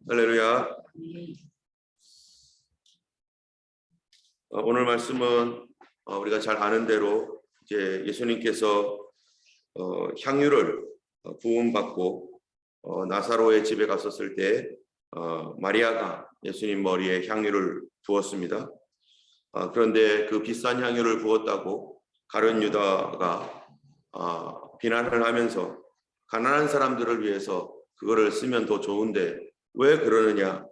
할렐루야. 오늘 말씀은 우리가 잘 아는 대로 이제 예수님께서 향유를 부음받고 나사로의 집에 갔었을 때 마리아가 예수님 머리에 향유를 부었습니다. 그런데 그 비싼 향유를 부었다고 가룟 유다가 비난을 하면서 가난한 사람들을 위해서 그거를 쓰면 더 좋은데 왜 그러느냐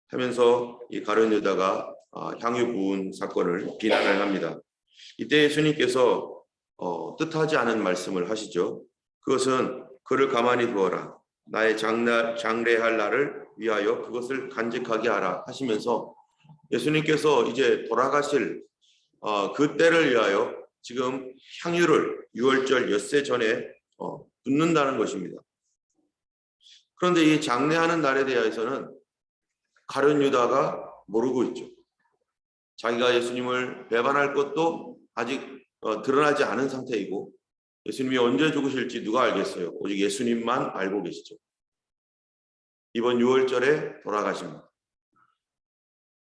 하면서 이 가룟 유다가 향유 부은 사건을 비난을 합니다. 이때 예수님께서 뜻하지 않은 말씀을 하시죠. 그것은 그를 가만히 두어라. 나의 장래할 날을 위하여 그것을 간직하게 하라 하시면서 예수님께서 이제 돌아가실 그 때를 위하여 지금 향유를 유월절 엿새 전에 붓는다는 것입니다. 그런데 이 장례하는 날에 대해서는 가룟 유다가 모르고 있죠. 자기가 예수님을 배반할 것도 아직 드러나지 않은 상태이고 예수님이 언제 죽으실지 누가 알겠어요. 오직 예수님만 알고 계시죠. 이번 유월절에 돌아가십니다.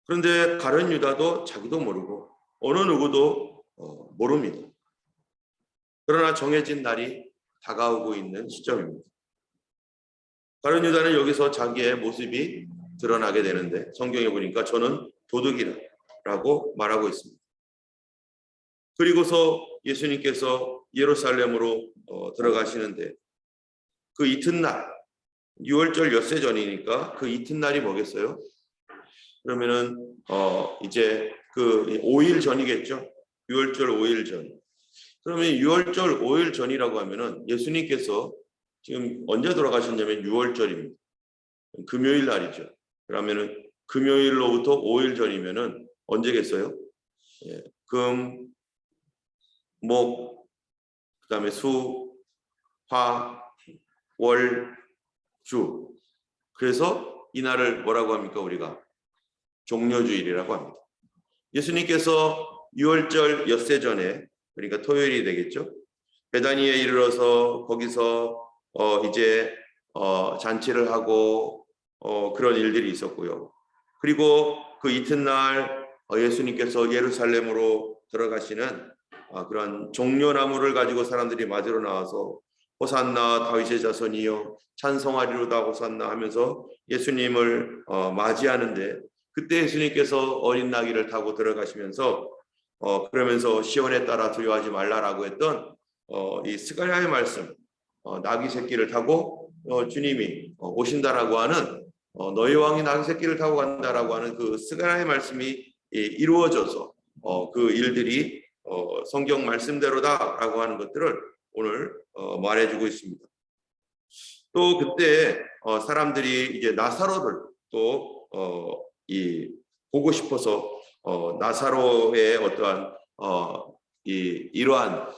그런데 가룟 유다도 자기도 모르고 어느 누구도 모릅니다. 그러나 정해진 날이 다가오고 있는 시점입니다. 가룟 유다는 여기서 자기의 모습이 드러나게 되는데 성경에 보니까 저는 도둑이라고 말하고 있습니다. 그리고서 예수님께서 예루살렘으로 들어가시는데 그 이튿날 유월절 엿새 전이니까 그 이튿날이 뭐겠어요? 그러면은 이제 그 5일 전이겠죠. 유월절 5일 전. 그러면 유월절 5일 전이라고 하면은 예수님께서 지금 언제 돌아가셨냐면 유월절입니다. 금요일 날이죠. 그러면은 금요일로부터 5일 전이면은 언제겠어요? 금, 목, 그다음에 수, 화, 월, 주. 그래서 이날을 뭐라고 합니까? 우리가 종려주일이라고 합니다. 예수님께서 유월절 엿새 전에 그러니까 토요일이 되겠죠. 베다니에 이르러서 거기서 이제 잔치를 하고 그런 일들이 있었고요. 그리고 그 이튿날 예수님께서 예루살렘으로 들어가시는 그런 종려나무를 가지고 사람들이 맞으러 나와서 호산나 다윗의 자손이여 찬송하리로다 호산나 하면서 예수님을 맞이하는데 그때 예수님께서 어린 나귀를 타고 들어가시면서 그러면서 시온에 따라 두려워하지 말라라고 했던 이 스가랴의 말씀 나귀 새끼를 타고 주님이 오신다라고 하는 너희 왕이 나귀 새끼를 타고 간다라고 하는 그 스가랴의 말씀이 이루어져서 그 일들이 성경 말씀대로다라고 하는 것들을 오늘 말해주고 있습니다. 또 그때 사람들이 이제 나사로를 또 보고 싶어서 나사로의 어떠한 이러한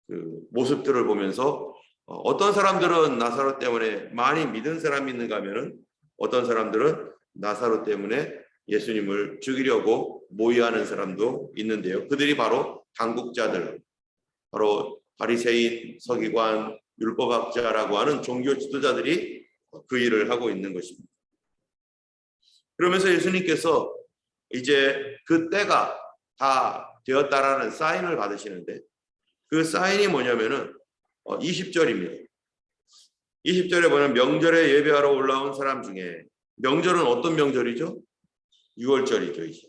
그 모습들을 보면서 어떤 사람들은 나사로 때문에 많이 믿은 사람이 있는가 하면은 어떤 사람들은 나사로 때문에 예수님을 죽이려고 모의하는 사람도 있는데요. 그들이 바로 당국자들, 바로 바리새인, 서기관, 율법학자라고 하는 종교 지도자들이 그 일을 하고 있는 것입니다. 그러면서 예수님께서 이제 그 때가 다 되었다라는 사인을 받으시는데 그 사인이 뭐냐면은 20절입니다. 20절에 보면 명절에 예배하러 올라온 사람 중에 명절은 어떤 명절이죠? 6월절이죠. 이제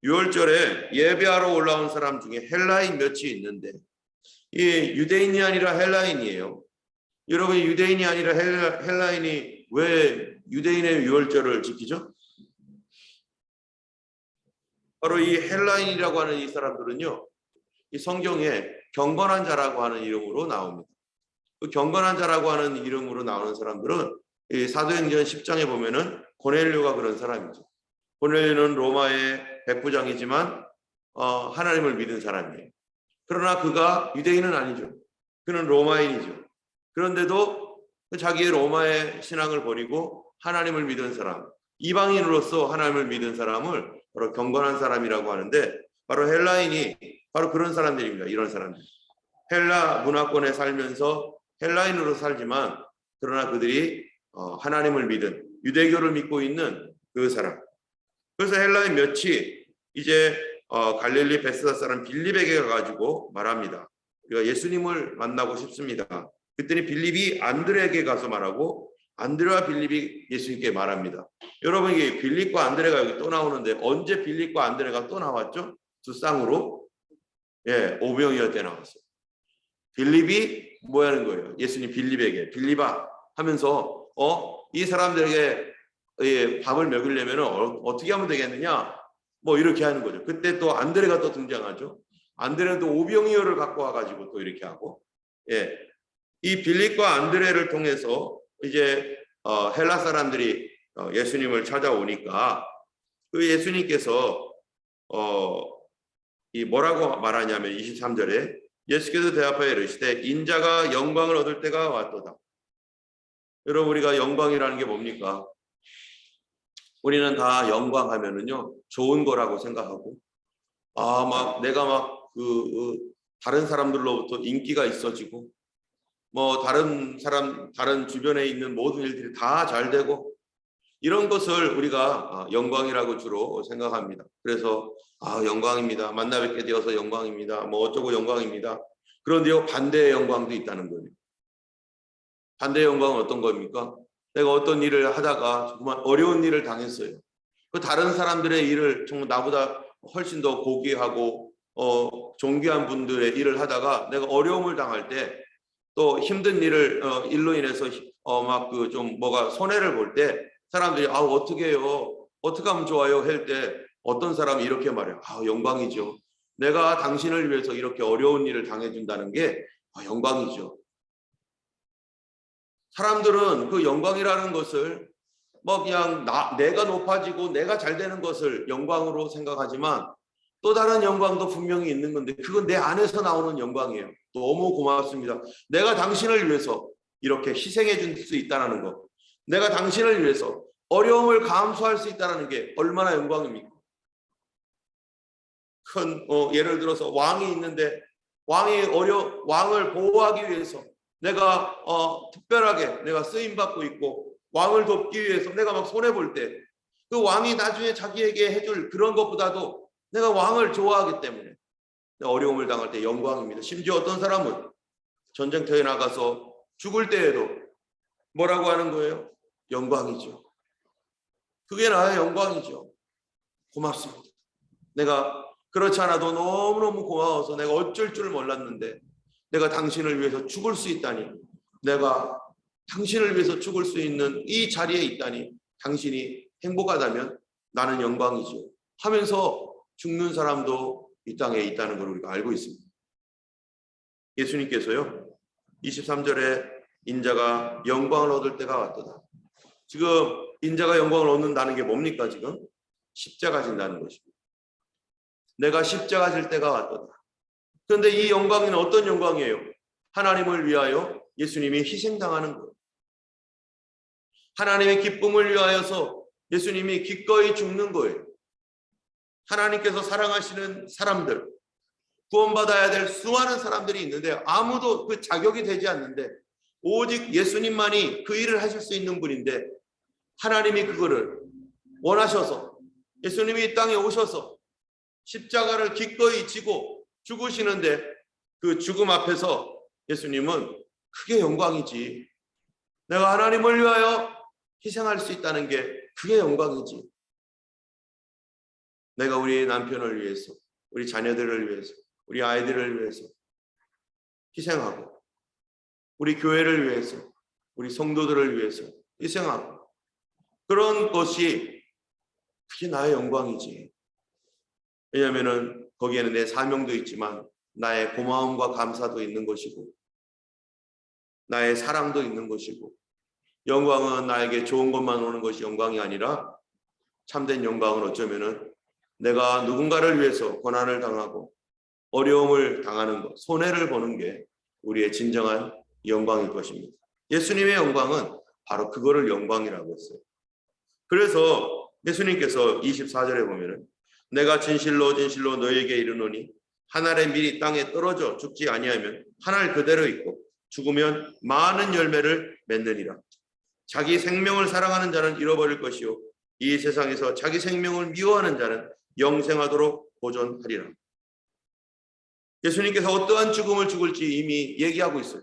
6월절에 예배하러 올라온 사람 중에 헬라인 몇이 있는데 이 유대인이 아니라 헬라인이에요. 여러분 유대인이 아니라 헬라인이 왜 유대인의 6월절을 지키죠? 바로 이 헬라인이라고 하는 이 사람들은요. 이 성경에 경건한 자라고 하는 이름으로 나옵니다. 그 경건한 자라고 하는 이름으로 나오는 사람들은 이 사도행전 10장에 보면은 고넬료가 그런 사람이죠. 고넬료는 로마의 백부장이지만 하나님을 믿은 사람이에요. 그러나 그가 유대인은 아니죠. 그는 로마인이죠. 그런데도 자기의 로마의 신앙을 버리고 하나님을 믿은 사람, 이방인으로서 하나님을 믿은 사람을 바로 경건한 사람이라고 하는데 바로 헬라인이 바로 그런 사람들입니다. 이런 사람들. 헬라 문화권에 살면서 헬라인으로 살지만 그러나 그들이 하나님을 믿은 유대교를 믿고 있는 그 사람. 그래서 헬라의 몇이 이제 갈릴리 베스다 사람 빌립에게 가가지고 말합니다. 우리가 예수님을 만나고 싶습니다. 그랬더니 빌립이 안드레에게 가서 말하고 안드레와 빌립이 예수님께 말합니다. 여러분, 이게 빌립과 안드레가 여기 또 나오는데 언제 빌립과 안드레가 또 나왔죠? 두 쌍으로 오병이어 때 나왔어요. 빌립이 뭐 하는 거예요? 예수님 빌립에게 빌립아 하면서 이 사람들에게 밥을 먹이려면 어떻게 하면 되겠느냐? 뭐 이렇게 하는 거죠. 그때 또 안드레가 또 등장하죠. 안드레는 또 오병이어를 갖고 와가지고 또 이렇게 하고, 이 빌립과 안드레를 통해서 이제 헬라 사람들이 예수님을 찾아오니까 그 예수님께서 이 뭐라고 말하냐면 23절에 예수께서 대답하여 이르시되 인자가 영광을 얻을 때가 왔도다. 여러분, 우리가 영광이라는 게 뭡니까? 우리는 다 영광 하면은요 좋은 거라고 생각하고 막 내가 막 다른 사람들로부터 인기가 있어지고 뭐 다른 주변에 있는 모든 일들이 다 잘 되고 이런 것을 우리가 영광이라고 주로 생각합니다. 그래서 영광입니다. 만나 뵙게 되어서 영광입니다. 뭐 어쩌고 영광입니다. 그런데요 반대의 영광도 있다는 거예요. 반대의 영광은 어떤 겁니까? 내가 어떤 일을 하다가 정말 어려운 일을 당했어요. 그 다른 사람들의 일을 정말 나보다 훨씬 더 고귀하고 존귀한 분들의 일을 하다가 내가 어려움을 당할 때 또 힘든 일로 인해서 막 좀 뭐가 손해를 볼 때 사람들이 어떻게 해요? 어떻게 하면 좋아요? 할 때 어떤 사람이 이렇게 말해요. 영광이죠. 내가 당신을 위해서 이렇게 어려운 일을 당해준다는 게 영광이죠. 사람들은 그 영광이라는 것을 뭐 그냥 내가 높아지고 내가 잘 되는 것을 영광으로 생각하지만 또 다른 영광도 분명히 있는 건데 그건 내 안에서 나오는 영광이에요. 너무 고맙습니다. 내가 당신을 위해서 이렇게 희생해 줄 수 있다는 것, 내가 당신을 위해서 어려움을 감수할 수 있다는 게 얼마나 영광입니까? 큰 예를 들어서 왕이 있는데 왕을 보호하기 위해서 내가 특별하게 내가 쓰임 받고 있고 왕을 돕기 위해서 내가 막 손해 볼 때 그 왕이 나중에 자기에게 해줄 그런 것보다도 내가 왕을 좋아하기 때문에 어려움을 당할 때 영광입니다. 심지어 어떤 사람은 전쟁터에 나가서 죽을 때에도 뭐라고 하는 거예요? 영광이죠. 그게 나의 영광이죠. 고맙습니다. 내가 그렇지 않아도 너무너무 고마워서 내가 어쩔 줄 몰랐는데 내가 당신을 위해서 죽을 수 있다니, 내가 당신을 위해서 죽을 수 있는 이 자리에 있다니 당신이 행복하다면 나는 영광이죠 하면서 죽는 사람도 이 땅에 있다는 걸 우리가 알고 있습니다. 예수님께서요 23절에 인자가 영광을 얻을 때가 왔도다. 지금 인자가 영광을 얻는다는 게 뭡니까? 지금 십자가 진다는 것입니다. 내가 십자가 질 때가 왔도다. 그런데 이 영광은 어떤 영광이에요? 하나님을 위하여 예수님이 희생당하는 거예요. 하나님의 기쁨을 위하여서 예수님이 기꺼이 죽는 거예요. 하나님께서 사랑하시는 사람들, 구원받아야 될 수많은 사람들이 있는데 아무도 그 자격이 되지 않는데 오직 예수님만이 그 일을 하실 수 있는 분인데 하나님이 그거를 원하셔서 예수님이 이 땅에 오셔서 십자가를 기꺼이 지고 죽으시는데 그 죽음 앞에서 예수님은 그게 영광이지. 내가 하나님을 위하여 희생할 수 있다는 게 그게 영광이지. 내가 우리 남편을 위해서, 우리 자녀들을 위해서, 우리 아이들을 위해서 희생하고 우리 교회를 위해서, 우리 성도들을 위해서 희생하고 그런 것이 그게 나의 영광이지. 왜냐하면은 거기에는 내 사명도 있지만 나의 고마움과 감사도 있는 것이고 나의 사랑도 있는 것이고 영광은 나에게 좋은 것만 오는 것이 영광이 아니라 참된 영광은 어쩌면은 내가 누군가를 위해서 고난을 당하고 어려움을 당하는 것, 손해를 보는 게 우리의 진정한 영광일 것입니다. 예수님의 영광은 바로 그거를 영광이라고 했어요. 그래서 예수님께서 24절에 보면은 내가 진실로 진실로 너희에게 이르노니 한 알의 밀이 땅에 떨어져 죽지 아니하면 한 알 그대로 있고 죽으면 많은 열매를 맺느니라. 자기 생명을 사랑하는 자는 잃어버릴 것이요 이 세상에서 자기 생명을 미워하는 자는 영생하도록 보존하리라. 예수님께서 어떠한 죽음을 죽을지 이미 얘기하고 있어요.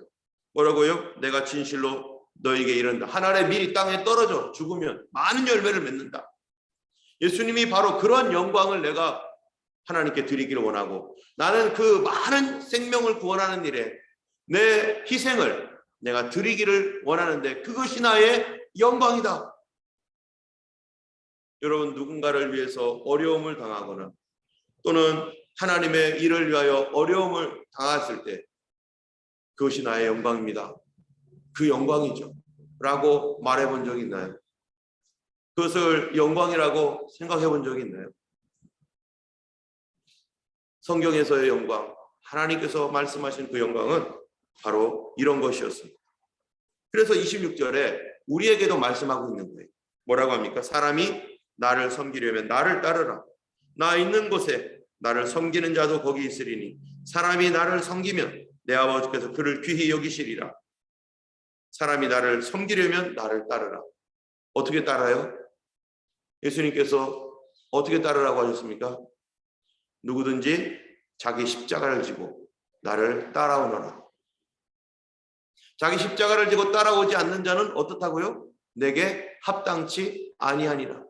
뭐라고요? 내가 진실로 너에게 이른다. 한 알의 밀이 땅에 떨어져 죽으면 많은 열매를 맺는다. 예수님이 바로 그런 영광을 내가 하나님께 드리기를 원하고, 나는 그 많은 생명을 구원하는 일에 내 희생을 내가 드리기를 원하는데 그것이 나의 영광이다. 여러분, 누군가를 위해서 어려움을 당하거나 또는 하나님의 일을 위하여 어려움을 당했을 때 그것이 나의 영광입니다. 그 영광이죠 라고 말해본 적이 있나요? 그것을 영광이라고 생각해 본 적이 있나요? 성경에서의 영광, 하나님께서 말씀하신 그 영광은 바로 이런 것이었습니다. 그래서 26절에 우리에게도 말씀하고 있는 거예요. 뭐라고 합니까? 사람이 나를 섬기려면 나를 따르라. 나 있는 곳에 나를 섬기는 자도 거기 있으리니 사람이 나를 섬기면 내 아버지께서 그를 귀히 여기시리라. 사람이 나를 섬기려면 나를 따르라. 어떻게 따라요? 예수님께서 어떻게 따르라고 하셨습니까? 누구든지 자기 십자가를 지고 나를 따라오너라. 자기 십자가를 지고 따라오지 않는 자는 어떻다고요? 내게 합당치 아니하니라.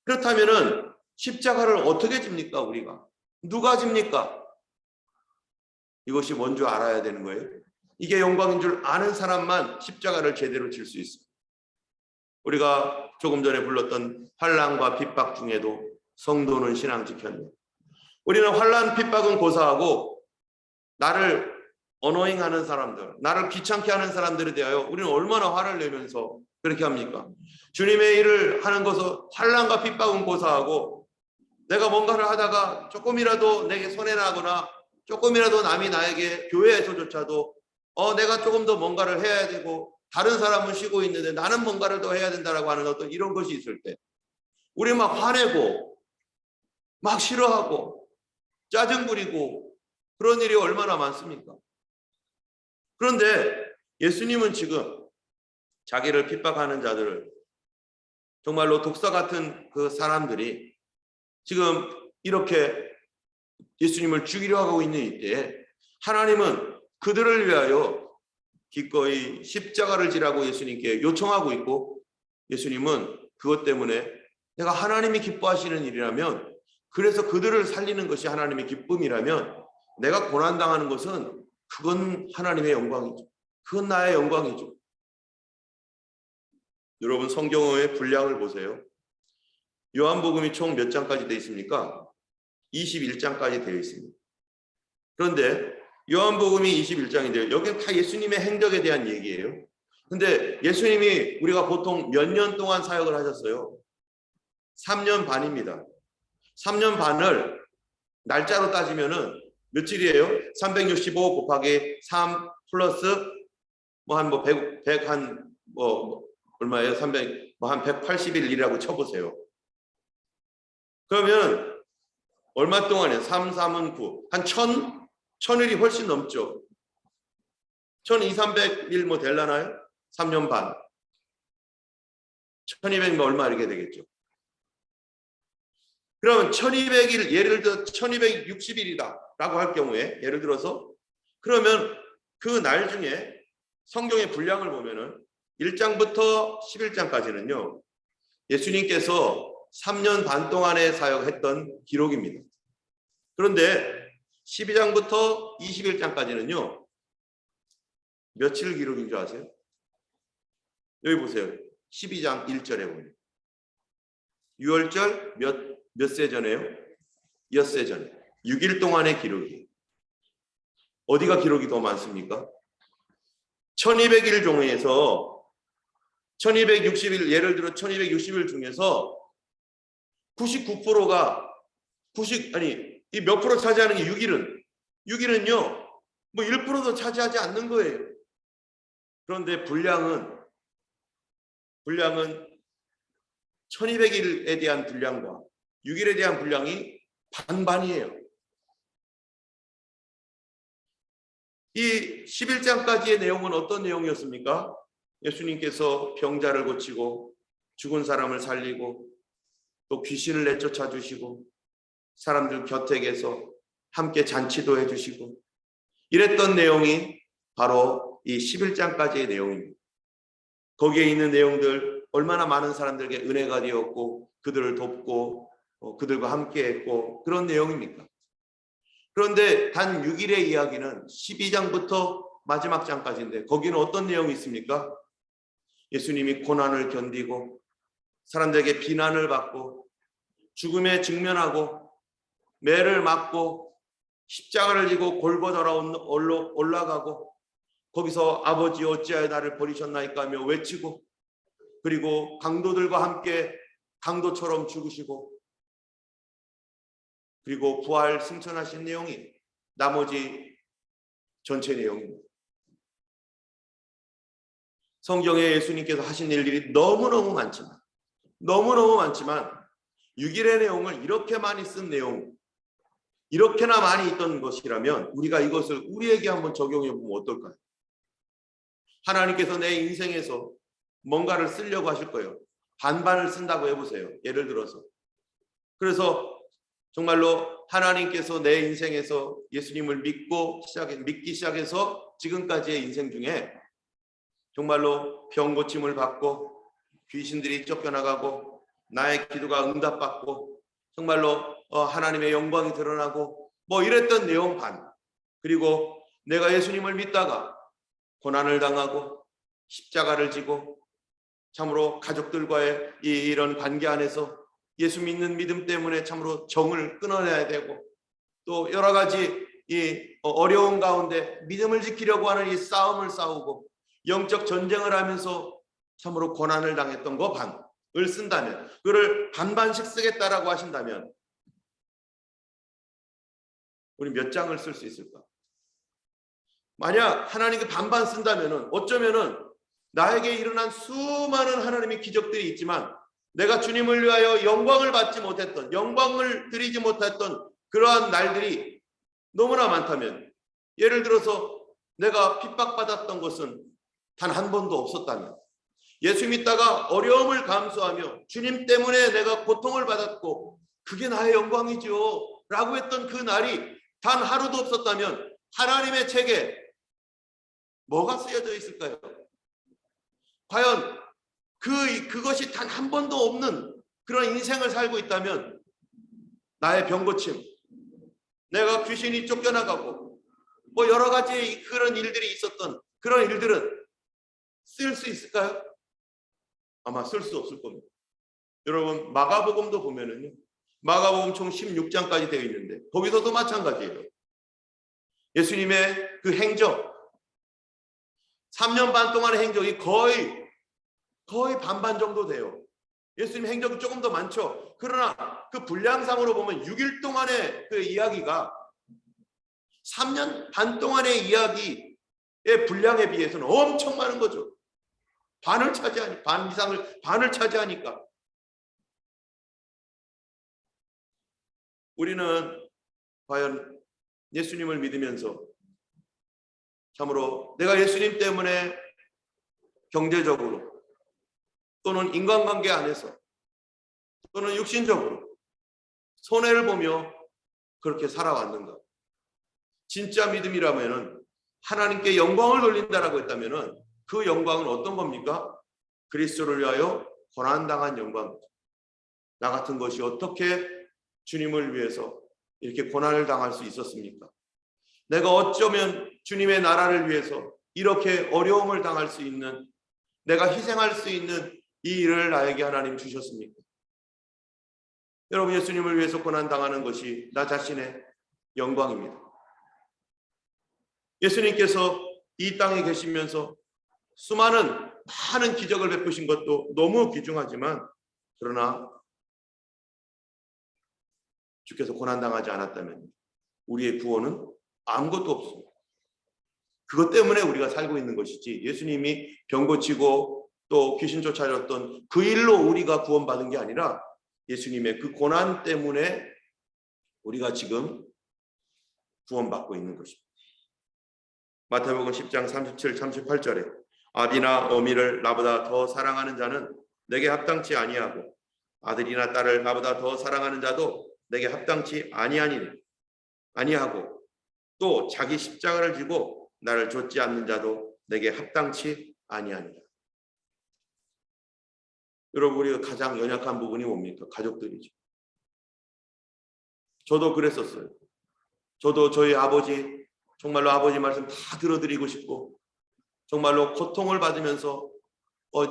그렇다면은 십자가를 어떻게 집니까? 우리가 누가 집니까? 이것이 뭔지 알아야 되는 거예요. 이게 영광인 줄 아는 사람만 십자가를 제대로 질 수 있어요. 우리가 조금 전에 불렀던 환난과 핍박 중에도 성도는 신앙 지켰네. 우리는 환난 핍박은 고사하고 나를 어노잉하는 사람들, 나를 귀찮게 하는 사람들에 대하여 우리는 얼마나 화를 내면서 그렇게 합니까? 주님의 일을 하는 것은 환난과 핍박은 고사하고 내가 뭔가를 하다가 조금이라도 내게 손해나거나 조금이라도 남이 나에게 교회에서조차도 내가 조금 더 뭔가를 해야 되고 다른 사람은 쉬고 있는데 나는 뭔가를 더 해야 된다라고 하는 어떤 이런 것이 있을 때 우리 막 화내고 막 싫어하고 짜증 부리고 그런 일이 얼마나 많습니까? 그런데 예수님은 지금 자기를 핍박하는 자들을, 정말로 독사 같은 그 사람들이 지금 이렇게 예수님을 죽이려 하고 있는 이때에 하나님은 그들을 위하여 기꺼이 십자가를 지라고 예수님께 요청하고 있고, 예수님은 그것 때문에 내가 하나님이 기뻐하시는 일이라면, 그래서 그들을 살리는 것이 하나님의 기쁨이라면 내가 고난당하는 것은 그건 하나님의 영광이죠. 그건 나의 영광이죠. 여러분, 성경의 분량을 보세요. 요한복음이 총 몇 장까지 되어 있습니까? 21장까지 되어 있습니다. 그런데 요한복음이 21장인데요. 여기는 다 예수님의 행적에 대한 얘기예요. 근데 예수님이 우리가 보통 몇 년 동안 사역을 하셨어요? 3년 반입니다. 3년 반을 날짜로 따지면은 며칠이에요? 365 곱하기 3 플러스 한 100 한 얼마예요? 300 한 180일이라고 쳐보세요. 그러면 얼마 동안이에요? 3, 3은 9. 한 1000일이 훨씬 넘죠. 1200, 300일 될라나요? 3년 반. 1200 얼마 이렇게 되겠죠. 그러면 1200일, 예를 들어 1260일이다 라고 할 경우에, 예를 들어서, 그러면 그 날 중에 성경의 분량을 보면은 1장부터 11장까지는요, 예수님께서 3년 반 동안에 사역했던 기록입니다. 그런데 12장부터 21장까지는요, 며칠 기록인 줄 아세요? 여기 보세요. 12장 1절에 보면 6월절 몇 세 전에요? 엿새 전에 6일 동안의 기록이에요. 어디가 기록이 더 많습니까? 1200일 중에서 1260일, 예를 들어 1260일 중에서 99%가 이 몇 프로 차지하는 게 6일은요 1%도 차지하지 않는 거예요. 그런데 분량은 1200일에 대한 분량과 6일에 대한 분량이 반반이에요. 이 11장까지의 내용은 어떤 내용이었습니까? 예수님께서 병자를 고치고 죽은 사람을 살리고 또 귀신을 내쫓아 주시고 사람들 곁에 계서 함께 잔치도 해주시고 이랬던 내용이 바로 이 11장까지의 내용입니다. 거기에 있는 내용들 얼마나 많은 사람들에게 은혜가 되었고 그들을 돕고 그들과 함께 했고 그런 내용입니까? 그런데 단 6일의 이야기는 12장부터 마지막 장까지인데 거기는 어떤 내용이 있습니까? 예수님이 고난을 견디고 사람들에게 비난을 받고 죽음에 직면하고 매를 맞고 십자가를 지고 골고다로 올라가고 거기서 아버지 어찌하여 나를 버리셨나이까 하며 외치고 그리고 강도들과 함께 강도처럼 죽으시고 그리고 부활 승천하신 내용이 나머지 전체 내용입니다. 성경에 예수님께서 하신 일들이 너무너무 많지만 6일의 내용을 이렇게 많이 쓴 내용, 이렇게나 많이 있던 것이라면 우리가 이것을 우리에게 한번 적용해 보면 어떨까요? 하나님께서 내 인생에서 뭔가를 쓰려고 하실 거예요. 반반을 쓴다고 해보세요. 예를 들어서. 그래서 정말로 하나님께서 내 인생에서 예수님을 믿기 시작해서 지금까지의 인생 중에 정말로 병 고침을 받고 귀신들이 쫓겨나가고 나의 기도가 응답받고 정말로 하나님의 영광이 드러나고 뭐 이랬던 내용 반, 그리고 내가 예수님을 믿다가 고난을 당하고 십자가를 지고 참으로 가족들과의 이런 관계 안에서 예수 믿는 믿음 때문에 참으로 정을 끊어내야 되고 또 여러 가지 이 어려운 가운데 믿음을 지키려고 하는 이 싸움을 싸우고 영적 전쟁을 하면서 참으로 고난을 당했던 거 반을 쓴다면, 그를 반반씩 쓰겠다라고 하신다면 우리 몇 장을 쓸 수 있을까? 만약 하나님께 반반 쓴다면은 어쩌면은 나에게 일어난 수많은 하나님의 기적들이 있지만 내가 주님을 위하여 영광을 받지 못했던, 영광을 드리지 못했던 그러한 날들이 너무나 많다면, 예를 들어서 내가 핍박받았던 것은 단 한 번도 없었다면, 예수 믿다가 어려움을 감수하며 주님 때문에 내가 고통을 받았고 그게 나의 영광이죠 라고 했던 그 날이 단 하루도 없었다면 하나님의 책에 뭐가 쓰여져 있을까요? 과연 그것이 단 한 번도 없는 그런 인생을 살고 있다면 나의 병고침, 내가 귀신이 쫓겨나가고 뭐 여러 가지 그런 일들이 있었던 그런 일들은 쓸 수 있을까요? 아마 쓸 수 없을 겁니다. 여러분 마가복음도 보면은요, 마가복음 총 16장까지 되어 있는데 거기서도 마찬가지예요. 예수님의 그 행적, 3년 반 동안의 행적이 거의 반반 정도 돼요. 예수님 행적이 조금 더 많죠. 그러나 그 분량상으로 보면 6일 동안의 그 이야기가 3년 반 동안의 이야기의 분량에 비해서는 엄청 많은 거죠. 반 이상을 차지하니까. 우리는 과연 예수님을 믿으면서 참으로 내가 예수님 때문에 경제적으로 또는 인간관계 안에서 또는 육신적으로 손해를 보며 그렇게 살아왔는가? 진짜 믿음이라면은 하나님께 영광을 돌린다라고 했다면은 그 영광은 어떤 겁니까? 그리스도를 위하여 고난당한 영광. 나 같은 것이 어떻게 주님을 위해서 이렇게 고난을 당할 수 있었습니까? 내가 어쩌면 주님의 나라를 위해서 이렇게 어려움을 당할 수 있는, 내가 희생할 수 있는 이 일을 나에게 하나님 주셨습니까? 여러분, 예수님을 위해서 고난당하는 것이 나 자신의 영광입니다. 예수님께서 이 땅에 계시면서 많은 기적을 베푸신 것도 너무 귀중하지만, 그러나 주께서 고난당하지 않았다면 우리의 구원은 아무것도 없습니다. 그것 때문에 우리가 살고 있는 것이지, 예수님이 병 고치고 또 귀신 쫓아졌던 그 일로 우리가 구원받은 게 아니라 예수님의 그 고난 때문에 우리가 지금 구원받고 있는 것입니다. 마태복음 10장 37, 38절에 아비나 어미를 나보다 더 사랑하는 자는 내게 합당치 아니하고 아들이나 딸을 나보다 더 사랑하는 자도 내게 합당치 아니하고 또 자기 십자가를 지고 나를 좇지 않는 자도 내게 합당치 아니하니라. 여러분, 우리가 가장 연약한 부분이 뭡니까? 가족들이죠. 저도 그랬었어요. 저도 저희 아버지, 정말로 아버지 말씀 다 들어드리고 싶고, 정말로 고통을 받으면서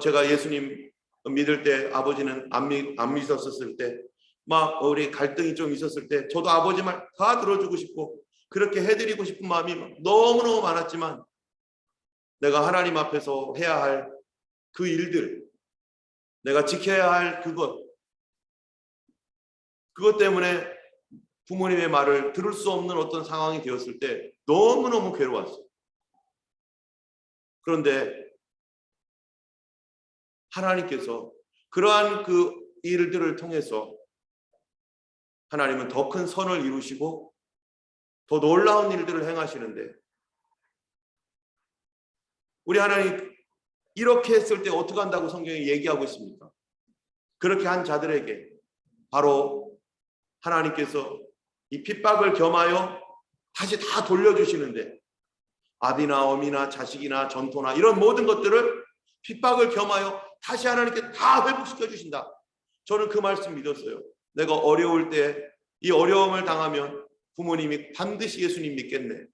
제가 예수님 믿을 때 아버지는 안 믿었었을 때, 막 우리 갈등이 좀 있었을 때 저도 아버지 말 다 들어주고 싶고 그렇게 해드리고 싶은 마음이 너무너무 많았지만, 내가 하나님 앞에서 해야 할 그 일들, 내가 지켜야 할 그것 때문에 부모님의 말을 들을 수 없는 어떤 상황이 되었을 때 너무너무 괴로웠어요. 그런데 하나님께서 그러한 그 일들을 통해서 하나님은 더 큰 선을 이루시고 더 놀라운 일들을 행하시는데, 우리 하나님 이렇게 했을 때 어떻게 한다고 성경이 얘기하고 있습니까? 그렇게 한 자들에게 바로 하나님께서 이 핍박을 겸하여 다시 다 돌려주시는데, 아비나 어미나 자식이나 전토나 이런 모든 것들을 핍박을 겸하여 다시 하나님께 다 회복시켜 주신다. 저는 그 말씀 믿었어요. 내가 어려울 때 이 어려움을 당하면 부모님이 반드시 예수님 믿겠네,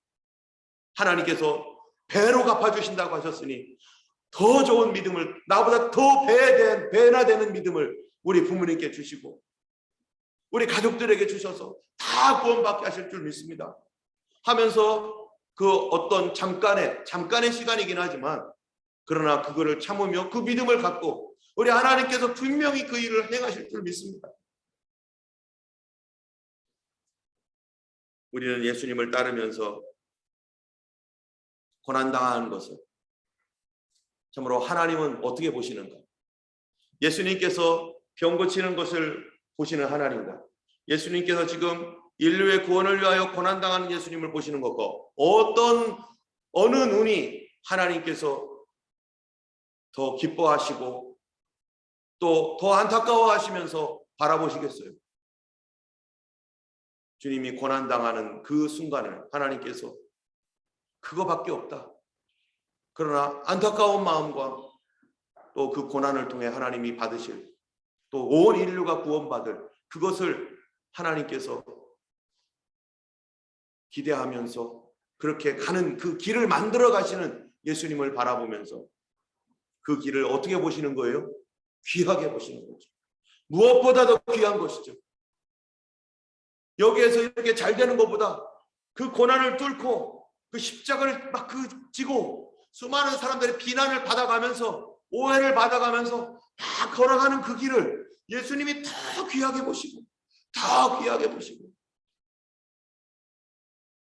하나님께서 배로 갚아주신다고 하셨으니 더 좋은 믿음을, 나보다 더 배나 되는 믿음을 우리 부모님께 주시고 우리 가족들에게 주셔서 다 구원받게 하실 줄 믿습니다 하면서, 그 어떤 잠깐의 시간이긴 하지만 그러나 그거를 참으며 그 믿음을 갖고 우리 하나님께서 분명히 그 일을 행하실 줄 믿습니다. 우리는 예수님을 따르면서 고난당하는 것을 참으로 하나님은 어떻게 보시는가? 예수님께서 병 고치는 것을 보시는 하나님과 예수님께서 지금 인류의 구원을 위하여 고난당하는 예수님을 보시는 것과 어느 눈이 하나님께서 더 기뻐하시고 또 더 안타까워하시면서 바라보시겠어요? 주님이 고난당하는 그 순간을 하나님께서 그거밖에 없다. 그러나 안타까운 마음과 또 그 고난을 통해 하나님이 받으실, 또 온 인류가 구원받을 그것을 하나님께서 기대하면서 그렇게 가는 그 길을 만들어 가시는 예수님을 바라보면서 그 길을 어떻게 보시는 거예요? 귀하게 보시는 거죠. 무엇보다도 귀한 것이죠. 여기에서 이렇게 잘 되는 것보다 그 고난을 뚫고 그 십자가를 막 지고 수많은 사람들의 비난을 받아가면서 오해를 받아가면서 막 걸어가는 그 길을 예수님이 더 귀하게 보시고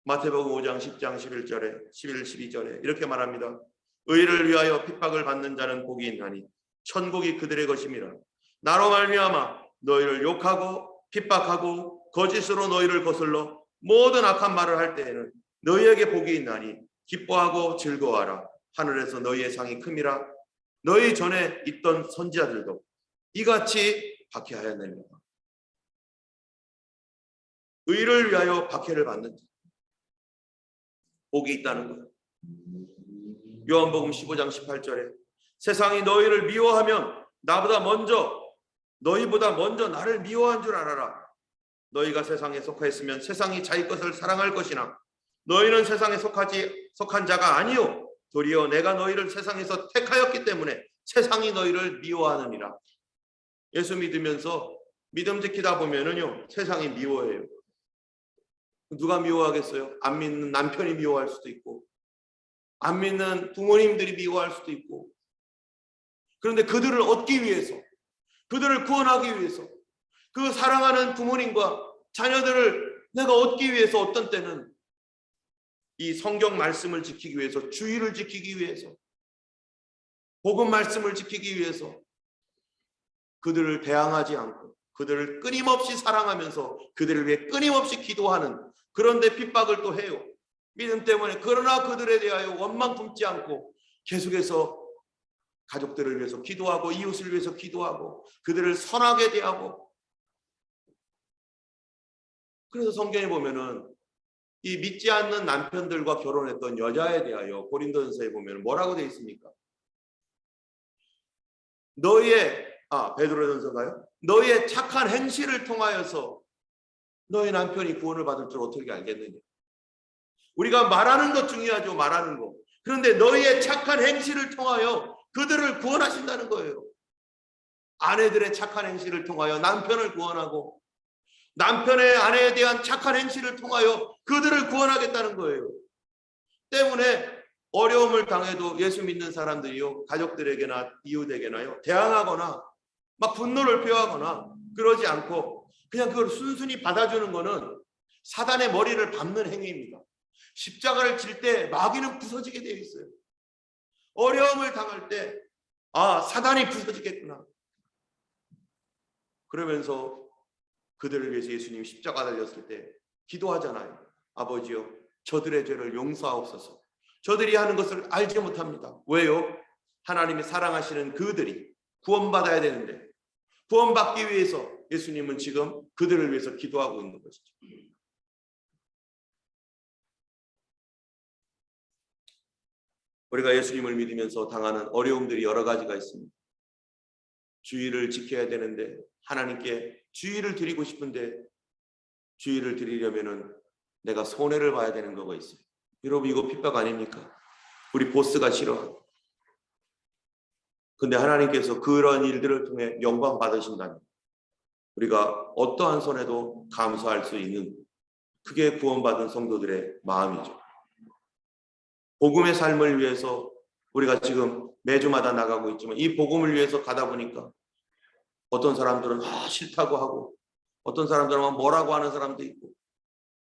마태복음 5장 10장 11절에 11, 12절에 이렇게 말합니다. 의를 위하여 핍박을 받는 자는 복이 있나니 천국이 그들의 것임이라. 나로 말미암아 너희를 욕하고 핍박하고 거짓으로 너희를 거슬러 모든 악한 말을 할 때에는 너희에게 복이 있나니 기뻐하고 즐거워하라. 하늘에서 너희의 상이 큼이라. 너희 전에 있던 선지자들도 이같이 박해하였느니라. 의를 위하여 박해를 받는 자, 복이 있다는 거예요. 요한복음 15장 18절에 세상이 너희를 미워하면 너희보다 먼저 나를 미워한 줄 알아라. 너희가 세상에 속하였으면 세상이 자기 것을 사랑할 것이나 너희는 세상에 속한 자가 아니요 도리어 내가 너희를 세상에서 택하였기 때문에 세상이 너희를 미워하느니라. 예수 믿으면서 믿음 지키다 보면은요 세상이 미워해요. 누가 미워하겠어요? 안 믿는 남편이 미워할 수도 있고 안 믿는 부모님들이 미워할 수도 있고, 그런데 그들을 얻기 위해서, 그들을 구원하기 위해서, 그 사랑하는 부모님과 자녀들을 내가 얻기 위해서 어떤 때는 이 성경 말씀을 지키기 위해서, 주의를 지키기 위해서, 복음 말씀을 지키기 위해서 그들을 대항하지 않고 그들을 끊임없이 사랑하면서 그들을 위해 끊임없이 기도하는, 그런데 핍박을 또 해요. 믿음 때문에. 그러나 그들에 대하여 원망 품지 않고 계속해서 가족들을 위해서 기도하고 이웃을 위해서 기도하고 그들을 선하게 대하고. 그래서 성경에 보면은 이 믿지 않는 남편들과 결혼했던 여자에 대하여 고린도전서에 보면 뭐라고 되어 있습니까? 베드로전서인가요? 너의 착한 행실을 통하여서 너의 남편이 구원을 받을 줄 어떻게 알겠느냐. 우리가 말하는 것 중요하죠. 말하는 거. 그런데 너의 착한 행실을 통하여 그들을 구원하신다는 거예요. 아내들의 착한 행실을 통하여 남편을 구원하고 남편의 아내에 대한 착한 행실을 통하여 그들을 구원하겠다는 거예요. 때문에 어려움을 당해도 예수 믿는 사람들이요, 가족들에게나 이웃에게나요, 대항하거나 막 분노를 표하거나 그러지 않고 그냥 그걸 순순히 받아주는 거는 사단의 머리를 밟는 행위입니다. 십자가를 질 때 마귀는 부서지게 되어 있어요. 어려움을 당할 때 사단이 부서지겠구나. 그러면서 그들을 위해서 예수님이 십자가 달렸을 때 기도하잖아요. 아버지요, 저들의 죄를 용서하옵소서. 저들이 하는 것을 알지 못합니다. 왜요? 하나님이 사랑하시는 그들이 구원받아야 되는데 구원받기 위해서 예수님은 지금 그들을 위해서 기도하고 있는 것이죠. 우리가 예수님을 믿으면서 당하는 어려움들이 여러 가지가 있습니다. 주의를 지켜야 되는데 하나님께 주의를 드리고 싶은데 주의를 드리려면은 내가 손해를 봐야 되는 거가 있어요. 여러분, 이거 핍박 아닙니까? 우리 보스가 싫어. 근데 하나님께서 그런 일들을 통해 영광 받으신다면 우리가 어떠한 손해도 감수할 수 있는, 그게 구원받은 성도들의 마음이죠. 복음의 삶을 위해서 우리가 지금 매주마다 나가고 있지만 이 복음을 위해서 가다 보니까 어떤 사람들은 싫다고 하고 어떤 사람들은 뭐라고 하는 사람도 있고,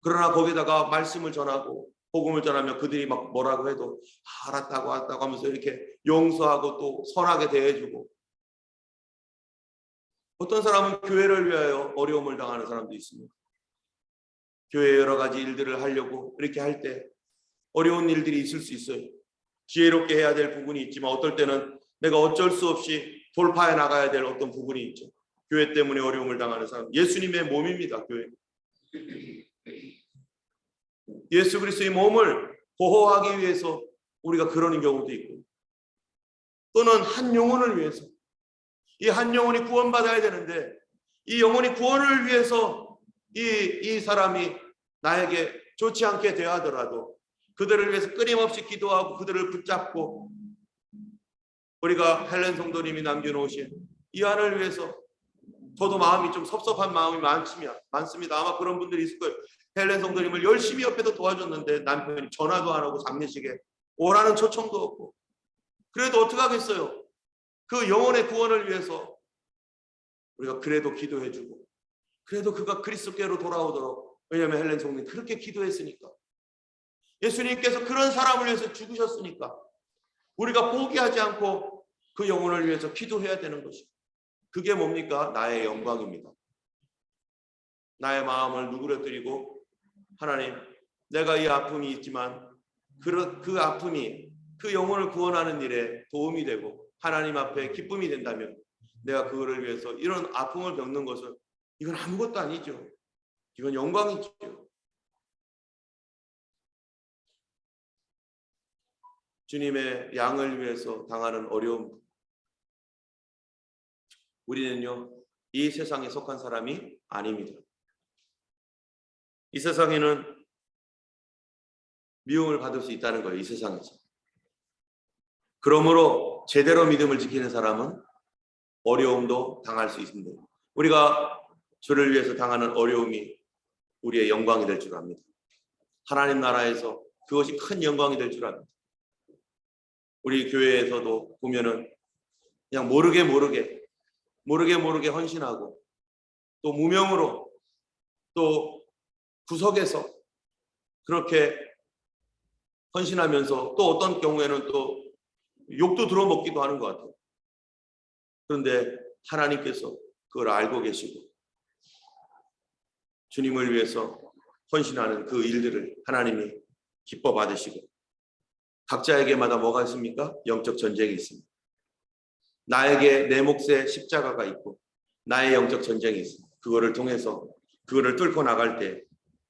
그러나 거기다가 말씀을 전하고 복음을 전하면 그들이 막 뭐라고 해도 알았다고 하면서 이렇게 용서하고 또 선하게 대해주고, 어떤 사람은 교회를 위하여 어려움을 당하는 사람도 있습니다. 교회에 여러 가지 일들을 하려고 이렇게 할 때 어려운 일들이 있을 수 있어요. 지혜롭게 해야 될 부분이 있지만 어떨 때는 내가 어쩔 수 없이 돌파해 나가야 될 어떤 부분이 있죠. 교회 때문에 어려움을 당하는 사람, 예수님의 몸입니다. 교회. 예수 그리스도의 몸을 보호하기 위해서 우리가 그러는 경우도 있고, 또는 한 영혼을 위해서, 이 한 영혼이 구원받아야 되는데 이 영혼이 구원을 위해서 이 사람이 나에게 좋지 않게 대하더라도 그들을 위해서 끊임없이 기도하고 그들을 붙잡고, 우리가 헬렌 성도님이 남겨놓으신 이 안을 위해서 저도 마음이 좀 섭섭한 마음이 많습니다. 아마 그런 분들이 있을 거예요. 헬렌 성도님을 열심히 옆에서 도와줬는데 남편이 전화도 안 하고 장례식에 오라는 초청도 없고, 그래도 어떡하겠어요. 그 영혼의 구원을 위해서 우리가 그래도 기도해주고, 그래도 그가 그리스도께로 돌아오도록, 왜냐하면 헬렌 성도님 그렇게 기도했으니까, 예수님께서 그런 사람을 위해서 죽으셨으니까 우리가 포기하지 않고 그 영혼을 위해서 기도해야 되는 것이고, 그게 뭡니까? 나의 영광입니다. 나의 마음을 누그러뜨리고, 하나님, 내가 이 아픔이 있지만 그 아픔이 그 영혼을 구원하는 일에 도움이 되고 하나님 앞에 기쁨이 된다면 내가 그거를 위해서 이런 아픔을 겪는 것은 이건 아무것도 아니죠. 이건 영광이죠. 주님의 양을 위해서 당하는 어려움, 우리는요 이 세상에 속한 사람이 아닙니다. 이 세상에는 미움을 받을 수 있다는 거예요. 이 세상에서. 그러므로 제대로 믿음을 지키는 사람은 어려움도 당할 수 있습니다. 우리가 주를 위해서 당하는 어려움이 우리의 영광이 될 줄 압니다. 하나님 나라에서 그것이 큰 영광이 될 줄 압니다. 우리 교회에서도 보면은 그냥 모르게 헌신하고 또 무명으로 또 구석에서 그렇게 헌신하면서 또 어떤 경우에는 또 욕도 들어먹기도 하는 것 같아요. 그런데 하나님께서 그걸 알고 계시고 주님을 위해서 헌신하는 그 일들을 하나님이 기뻐 받으시고, 각자에게마다 뭐가 있습니까? 영적 전쟁이 있습니다. 나에게 내 몫의 십자가가 있고 나의 영적 전쟁이 있어. 그거를 통해서 그거를 뚫고 나갈 때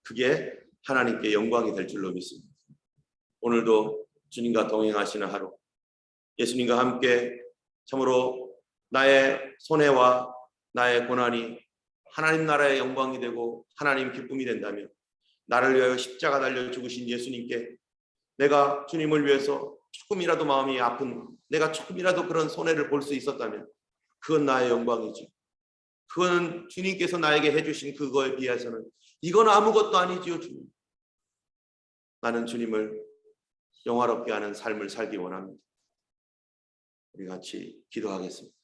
그게 하나님께 영광이 될 줄로 믿습니다. 오늘도 주님과 동행하시는 하루, 예수님과 함께 참으로 나의 손해와 나의 고난이 하나님 나라의 영광이 되고 하나님 기쁨이 된다면 나를 위하여 십자가 달려 죽으신 예수님께 내가 주님을 위해서 조금이라도 마음이 아픈, 내가 조금이라도 그런 손해를 볼 수 있었다면 그건 나의 영광이지. 그건 주님께서 나에게 해주신 그거에 비해서는 이건 아무것도 아니지요. 주님, 나는 주님을 영화롭게 하는 삶을 살기 원합니다. 우리 같이 기도하겠습니다.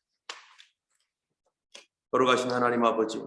걸어가신 하나님 아버지,